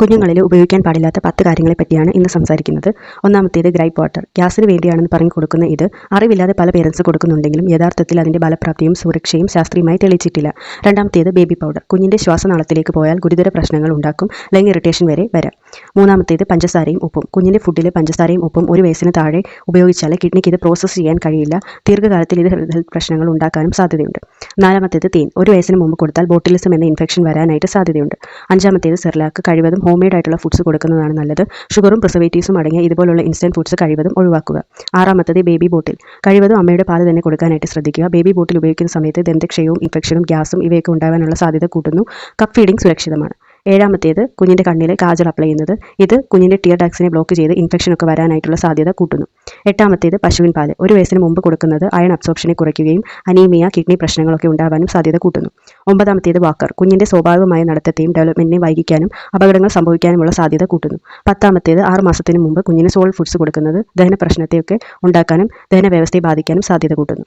കുഞ്ഞുങ്ങളിൽ ഉപയോഗിക്കാൻ പാടില്ലാത്ത 10 കാര്യങ്ങളെ പറ്റിയാണ് ഇന്ന് സംസാരിക്കുന്നത്. ഒന്നാമത്തേത് ഗ്രൈപ്പ് വാട്ടർ. ഗ്യാസിന് വേണ്ടിയാണെന്ന് പറഞ്ഞു കൊടുക്കുന്ന ഇത് അറിവില്ലാതെ പല പേരൻസ് കൊടുക്കുന്നുണ്ടെങ്കിലും യഥാർത്ഥത്തിൽ അതിൻ്റെ ഫലപ്രാപ്തിയും സുരക്ഷയും ശാസ്ത്രീയമായി തെളിയിച്ചിട്ടില്ല. രണ്ടാമത്തേത് ബേബി പൗഡർ. കുഞ്ഞിൻ്റെ ശ്വാസനാളത്തിലേക്ക് പോയാൽ ഗുരുതര പ്രശ്നങ്ങൾ ഉണ്ടാക്കും, ലങ് ഇറിറ്റേഷൻ വരെ വരാം. മൂന്നാമത്തേത് പഞ്ചസാരയും ഉപ്പും. കുഞ്ഞിൻ്റെ ഫുഡിൽ പഞ്ചസാരയും ഉപ്പും 1 വയസ്സിന് താഴെ ഉപയോഗിച്ചാൽ കിഡ്നിക്ക് ഇത് പ്രോസസ്സ് ചെയ്യാൻ കഴിയില്ല. ദീർഘകാലത്തിൽ ഇത് ഹെൽത്ത് പ്രശ്നങ്ങൾ ഉണ്ടാക്കാനും സാധ്യതയുണ്ട്. നാലാമത്തേത് തേൻ. 1 വയസ്സിന് മുമ്പ് കൊടുത്താൽ ബോട്ടിലിസം എന്ന ഇൻഫെക്ഷൻ വരാനായിട്ട് സാധ്യതയുണ്ട്. അഞ്ചാമത്തേത് സെർലാക്ക്. കഴിവതും ഹോം മെയ്ഡ് ആയിട്ടുള്ള ഫുഡ്സ് കൊടുക്കുന്നതാണ് നല്ലത്. ഷുഗറും പ്രിസർവേറ്റീവ്സും അടങ്ങിയ ഇതുപോലുള്ള ഇൻസ്റ്റന്റ് ഫുഡ്സ് കഴിവതും ഒഴിവാക്കുക. ആറാമത്തേത് ബേബി ബോട്ടിൽ. കഴിവതും അമ്മയുടെ പാല് തന്നെ കൊടുക്കാനായിട്ട് ശ്രദ്ധിക്കുക. ബേബി ബോട്ടിൽ ഉപയോഗിക്കുന്ന സമയത്ത് ദന്തക്ഷയവും ഇൻഫെക്ഷനും ഗ്യാസും ഇവയൊക്കെ ഉണ്ടാകാനുള്ള സാധ്യത കൂട്ടുന്നു. കപ്പ് ഫീഡിംഗ് സുരക്ഷിതമാണ്. ഏഴാമത്തേത് കുഞ്ഞിൻ്റെ കണ്ണിൽ കാജൽ അപ്ലൈ ചെയ്യുന്നത്. ഇത് കുഞ്ഞിൻ്റെ ടിയർ ഡാക്സിനെ ബ്ലോക്ക് ചെയ്ത് ഇൻഫെക്ഷനൊക്കെ വരാനായിട്ടുള്ള സാധ്യത കൂട്ടുന്നു. എട്ടാമത്തേത് പശുവിൻ പാല്. 1 വയസ്സിന് മുമ്പ് കൊടുക്കുന്നത് അയൺ അബ്സോർപ്ഷനെ കുറയ്ക്കുകയും അനീമിയ, കിഡ്നി പ്രശ്നങ്ങളൊക്കെ ഉണ്ടാകാനും സാധ്യത കൂട്ടുന്നു. ഒമ്പതാമത്തേത് വാക്കർ. കുഞ്ഞിൻ്റെ സ്വാഭാവികമായ നടത്തത്തെയും ഡെവലപ്മെൻറ്റിനെ വൈകിക്കാനും അപകടങ്ങൾ സംഭവിക്കാനുമുള്ള സാധ്യത കൂട്ടുന്നു. പത്താമത്തേത് 6 മാസത്തിന് മുമ്പ് കുഞ്ഞിന് സോളിഡ് ഫുഡ്സ് കൊടുക്കുന്നത് ദഹന പ്രശ്നത്തെയൊക്കെ ഉണ്ടാക്കാനും ദഹന വ്യവസ്ഥയെ ബാധിക്കാനും സാധ്യത കൂട്ടുന്നു.